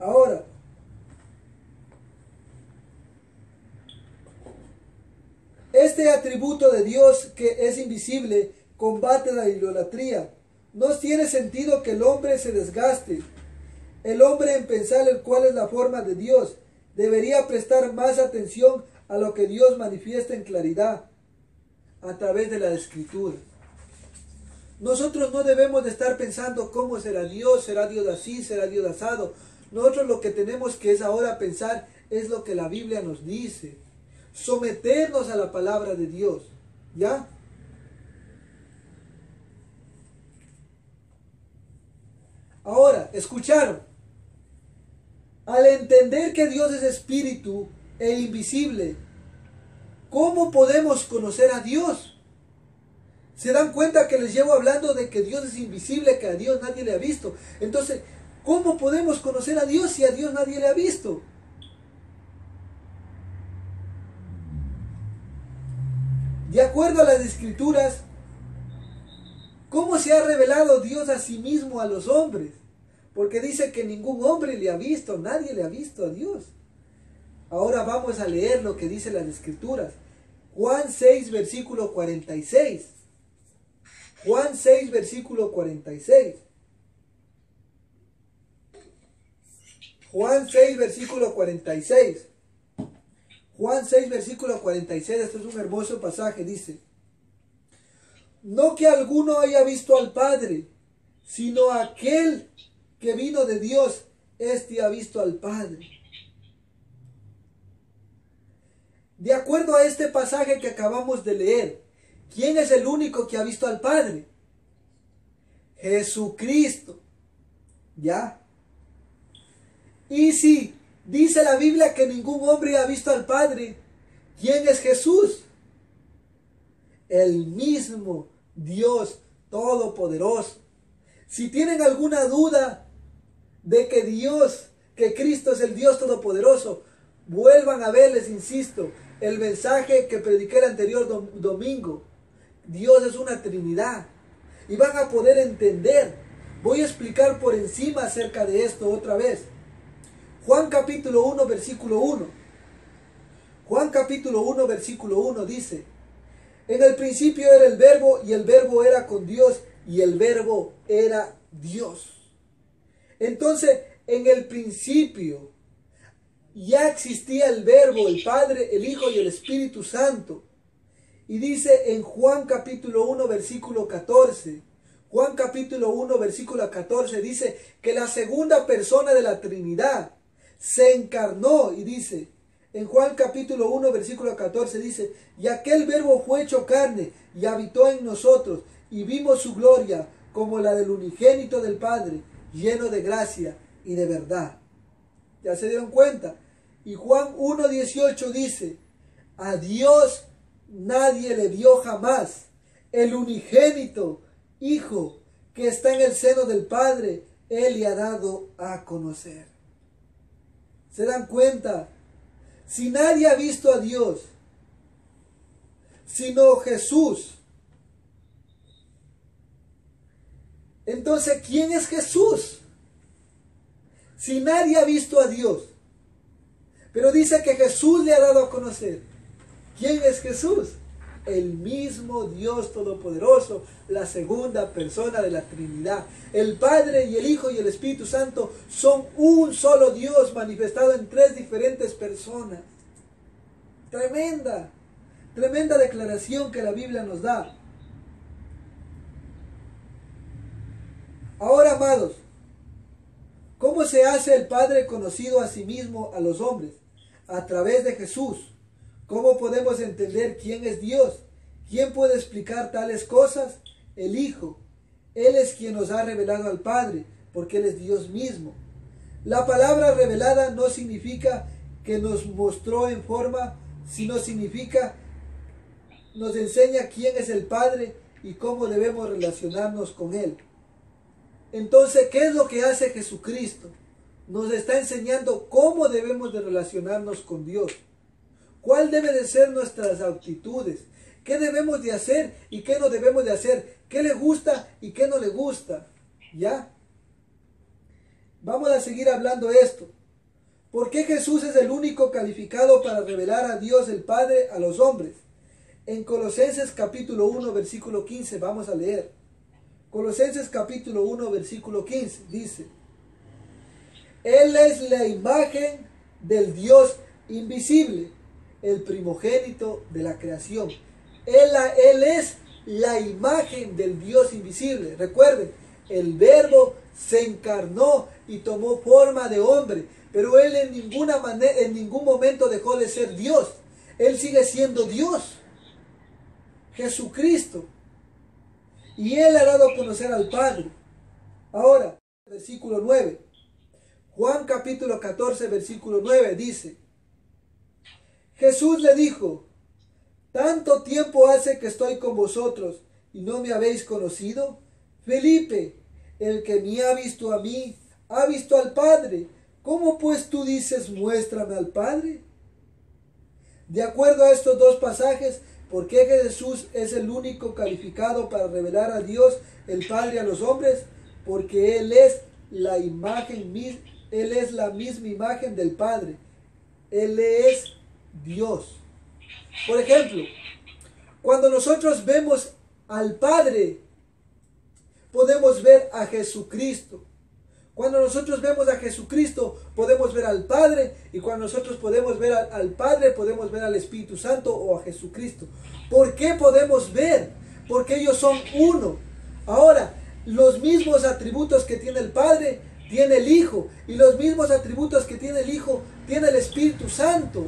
Ahora, este atributo de Dios que es invisible combate la idolatría. No tiene sentido que el hombre se desgaste. El hombre en pensar el cuál es la forma de Dios debería prestar más atención a lo que Dios manifiesta en claridad a través de la Escritura. Nosotros no debemos de estar pensando cómo será Dios así, será Dios asado. Nosotros lo que tenemos que es ahora pensar es lo que la Biblia nos dice. Someternos a la palabra de Dios. ¿Ya? Ahora, escucharon. Al entender que Dios es espíritu e invisible, ¿cómo podemos conocer a Dios? ¿Se dan cuenta que les llevo hablando de que Dios es invisible, que a Dios nadie le ha visto? Entonces, ¿cómo podemos conocer a Dios si a Dios nadie le ha visto? De acuerdo a las Escrituras, ¿cómo se ha revelado Dios a sí mismo a los hombres? Porque dice que ningún hombre le ha visto, nadie le ha visto a Dios. Ahora vamos a leer lo que dice las Escrituras. Juan 6, versículo 46. Juan 6, versículo 46. Juan 6, versículo 46. Juan 6, versículo 46. Este es un hermoso pasaje. Dice, no que alguno haya visto al Padre, sino aquel que vino de Dios, este ha visto al Padre. De acuerdo a este pasaje que acabamos de leer, ¿quién es el único que ha visto al Padre? Jesucristo. ¿Ya? Y si dice la Biblia que ningún hombre ha visto al Padre, ¿quién es Jesús? El mismo Dios Todopoderoso. Si tienen alguna duda de que Cristo es el Dios Todopoderoso, vuelvan a ver, les insisto, el mensaje que prediqué el anterior domingo. Dios es una Trinidad. Y van a poder entender. Voy a explicar por encima acerca de esto otra vez. Juan capítulo 1, versículo 1. Juan capítulo 1, versículo 1 dice, en el principio era el Verbo, y el Verbo era con Dios, y el Verbo era Dios. Entonces, en el principio ya existía el Verbo, el Padre, el Hijo y el Espíritu Santo. Y dice en Juan capítulo 1, versículo 14. Juan capítulo 1, versículo 14 dice que la segunda persona de la Trinidad se encarnó. Y dice, en Juan capítulo 1, versículo 14 dice, y aquel Verbo fue hecho carne y habitó en nosotros, y vimos su gloria como la del unigénito del Padre, lleno de gracia y de verdad. ¿Ya se dieron cuenta? Y Juan 1:18 dice, a Dios nadie le vio jamás, el unigénito Hijo que está en el seno del Padre, Él le ha dado a conocer. ¿Se dan cuenta? Si nadie ha visto a Dios, sino Jesús, entonces, ¿quién es Jesús? Si nadie ha visto a Dios, pero dice que Jesús le ha dado a conocer. ¿Quién es Jesús? El mismo Dios Todopoderoso, la segunda persona de la Trinidad. El Padre y el Hijo y el Espíritu Santo son un solo Dios manifestado en tres diferentes personas. Tremenda, tremenda declaración que la Biblia nos da. Ahora, amados, ¿cómo se hace el Padre conocido a sí mismo a los hombres? A través de Jesús. ¿Cómo podemos entender quién es Dios? ¿Quién puede explicar tales cosas? El Hijo. Él es quien nos ha revelado al Padre, porque Él es Dios mismo. La palabra revelada no significa que nos mostró en forma, sino significa nos enseña quién es el Padre y cómo debemos relacionarnos con Él. Entonces, ¿qué es lo que hace Jesucristo? Nos está enseñando cómo debemos de relacionarnos con Dios. ¿Cuál debe de ser nuestras actitudes? ¿Qué debemos de hacer y qué no debemos de hacer? ¿Qué le gusta y qué no le gusta? ¿Ya? Vamos a seguir hablando de esto. ¿Por qué Jesús es el único calificado para revelar a Dios el Padre a los hombres? En Colosenses capítulo 1, versículo 15, vamos a leer. Colosenses capítulo 1, versículo 15, dice: Él es la imagen del Dios invisible, el primogénito de la creación. Él es la imagen del Dios invisible. Recuerden, el Verbo se encarnó y tomó forma de hombre, pero Él en ningún momento dejó de ser Dios. Él sigue siendo Dios, Jesucristo. Y Él ha dado a conocer al Padre. Ahora, versículo 9. Juan capítulo 14, versículo 9 dice: Jesús le dijo: ¿tanto tiempo hace que estoy con vosotros y no me habéis conocido? Felipe, el que me ha visto a mí, ha visto al Padre. ¿Cómo pues tú dices, muéstrame al Padre? De acuerdo a estos dos pasajes, ¿por qué Jesús es el único calificado para revelar a Dios el Padre a los hombres? Porque Él es la imagen, Él es la misma imagen del Padre. Él es Dios. Por ejemplo, cuando nosotros vemos al Padre, podemos ver a Jesucristo. Cuando nosotros vemos a Jesucristo, podemos ver al Padre. Y cuando nosotros podemos ver al Padre, podemos ver al Espíritu Santo o a Jesucristo. ¿Por qué podemos ver? Porque ellos son uno. Ahora, los mismos atributos que tiene el Padre, tiene el Hijo. Y los mismos atributos que tiene el Hijo, tiene el Espíritu Santo.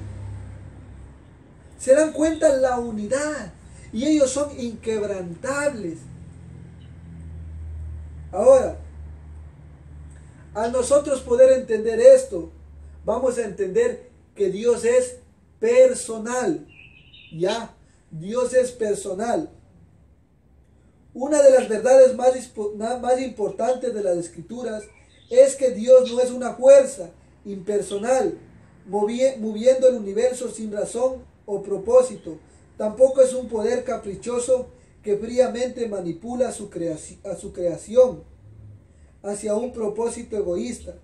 Se dan cuenta la unidad. Y ellos son inquebrantables. Ahora, al nosotros poder entender esto, vamos a entender que Dios es personal. Ya, Dios es personal. Una de las verdades más importantes de las Escrituras es que Dios no es una fuerza impersonal, moviendo el universo sin razón o propósito. Tampoco es un poder caprichoso que fríamente manipula a su creación hacia un propósito egoísta.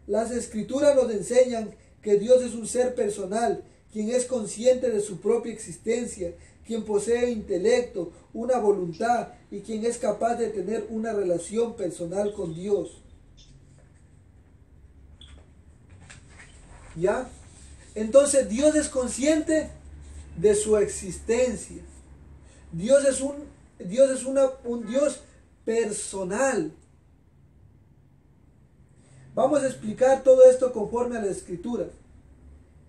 Las Escrituras nos enseñan que Dios es un ser personal, quien es consciente de su propia existencia, quien posee intelecto, una voluntad y quien es capaz de tener una relación personal con Dios. ¿Ya? Entonces Dios es consciente de su existencia. Dios es un Dios personal. Vamos a explicar todo esto conforme a la Escritura.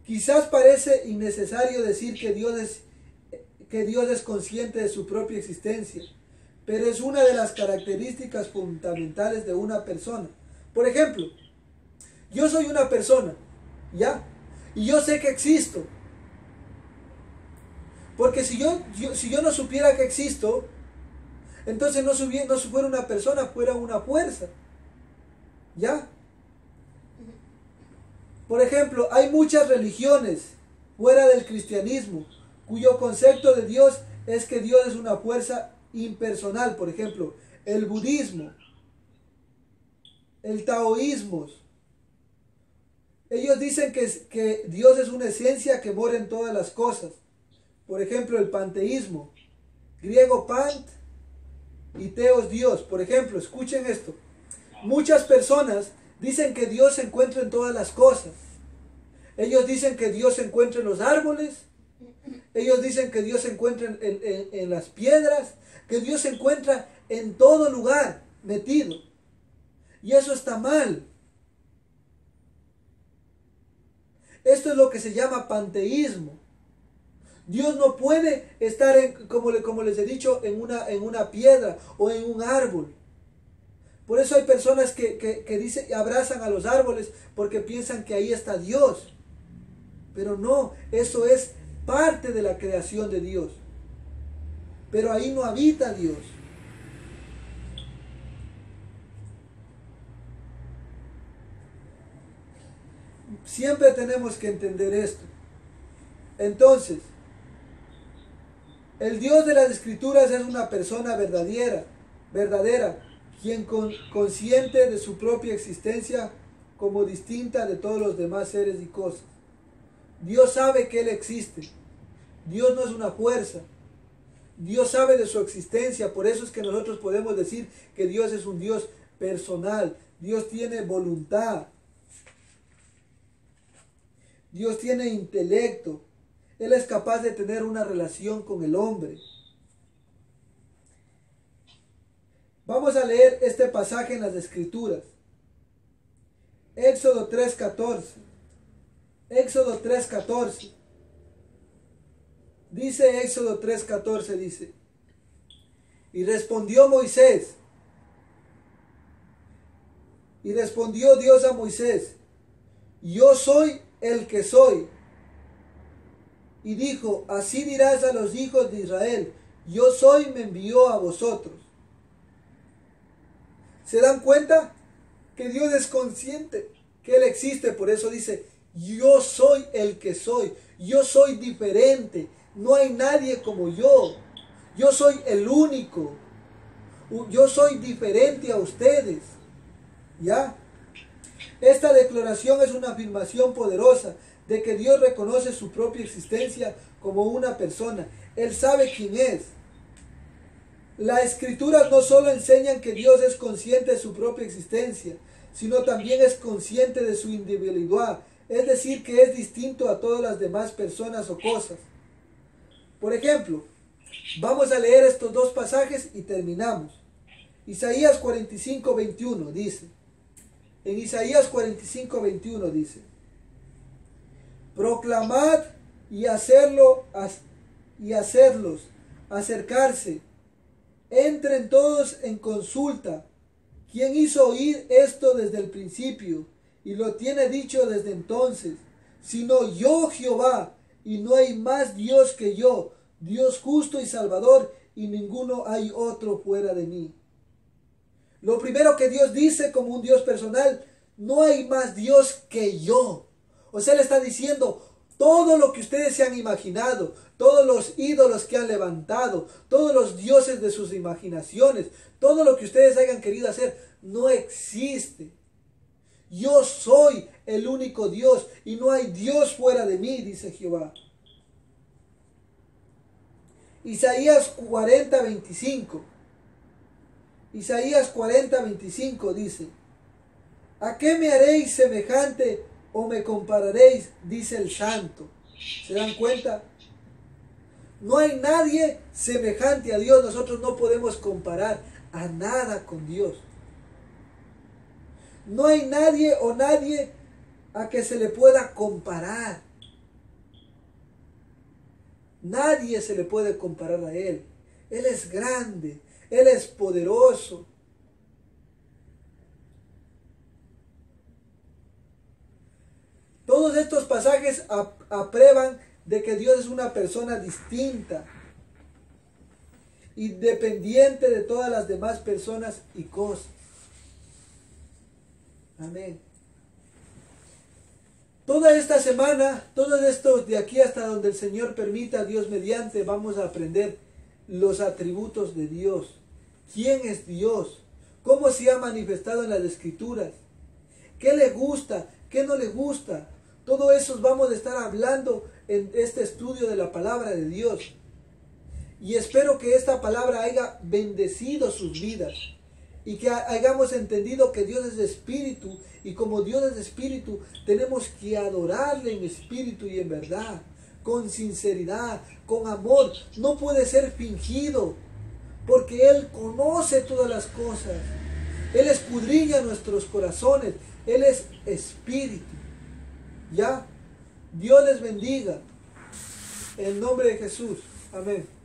Quizás parece innecesario decir que Dios es consciente de su propia existencia, pero es una de las características fundamentales de una persona. Por ejemplo, yo soy una persona, ¿ya? Y yo sé que existo. Porque si yo no supiera que existo, entonces no fuera una persona, fuera una fuerza. ¿Ya? Por ejemplo, hay muchas religiones fuera del cristianismo, cuyo concepto de Dios es que Dios es una fuerza impersonal. Por ejemplo, el budismo, el taoísmo. Ellos dicen que Dios es una esencia que mora en todas las cosas. Por ejemplo, el panteísmo, griego pant y teos Dios. Por ejemplo, escuchen esto. Muchas personas dicen que Dios se encuentra en todas las cosas. Ellos dicen que Dios se encuentra en los árboles. Ellos dicen que Dios se encuentra en las piedras. Que Dios se encuentra en todo lugar metido. Y eso está mal. Esto es lo que se llama panteísmo. Dios no puede estar, como les he dicho, en una piedra o en un árbol. Por eso hay personas que dicen, abrazan a los árboles porque piensan que ahí está Dios. Pero no, eso es parte de la creación de Dios. Pero ahí no habita Dios. Siempre tenemos que entender esto. Entonces, el Dios de las Escrituras es una persona verdadera, quien consciente de su propia existencia como distinta de todos los demás seres y cosas. Dios sabe que Él existe. Dios no es una fuerza. Dios sabe de su existencia. Por eso es que nosotros podemos decir que Dios es un Dios personal. Dios tiene voluntad. Dios tiene intelecto. Él es capaz de tener una relación con el hombre. Vamos a leer este pasaje en las Escrituras. Éxodo 3:14. Éxodo 3:14. Dice Éxodo 3:14, dice: y respondió Dios a Moisés: yo soy el que soy. Y dijo: así dirás a los hijos de Israel: yo soy, me envió a vosotros. ¿Se dan cuenta? Que Dios es consciente que Él existe. Por eso dice: yo soy el que soy. Yo soy diferente. No hay nadie como yo. Yo soy el único. Yo soy diferente a ustedes. ¿Ya? Esta declaración es una afirmación poderosa de que Dios reconoce su propia existencia como una persona. Él sabe quién es. Las Escrituras no solo enseñan que Dios es consciente de su propia existencia, sino también es consciente de su individualidad, es decir, que es distinto a todas las demás personas o cosas. Por ejemplo, vamos a leer estos dos pasajes y terminamos. Isaías 45:21 dice, en Isaías 45:21 dice: proclamad y hacerlos acercarse, entren todos en consulta. ¿Quién hizo oír esto desde el principio y lo tiene dicho desde entonces? Sino yo, Jehová, y no hay más Dios que yo, Dios justo y salvador, y ninguno hay otro fuera de mí. Lo primero que Dios dice como un Dios personal: no hay más Dios que yo. O sea, Él está diciendo: todo lo que ustedes se han imaginado, todos los ídolos que han levantado, todos los dioses de sus imaginaciones, todo lo que ustedes hayan querido hacer, no existe. Yo soy el único Dios y no hay Dios fuera de mí, dice Jehová. Isaías 40:25. Isaías 40:25 dice: ¿a qué me haréis semejante o me compararéis? Dice el Santo. ¿Se dan cuenta? No hay nadie semejante a Dios. Nosotros no podemos comparar a nada con Dios. No hay nadie o nadie a que se le pueda comparar. Nadie se le puede comparar a Él. Él es grande. Él es poderoso. Todos estos pasajes aprueban de que Dios es una persona distinta, independiente de todas las demás personas y cosas. Amén. Toda esta semana, todo esto de aquí hasta donde el Señor permita, Dios mediante, vamos a aprender los atributos de Dios. ¿Quién es Dios? ¿Cómo se ha manifestado en las Escrituras? ¿Qué le gusta? ¿Qué no le gusta? Todo eso vamos a estar hablando en este estudio de la palabra de Dios. Y espero que esta palabra haya bendecido sus vidas. Y que hayamos entendido que Dios es espíritu. Y como Dios es espíritu, tenemos que adorarle en espíritu y en verdad. Con sinceridad, con amor. No puede ser fingido. Porque Él conoce todas las cosas. Él escudriña nuestros corazones. Él es espíritu. ¿Ya? Dios les bendiga. En el nombre de Jesús. Amén.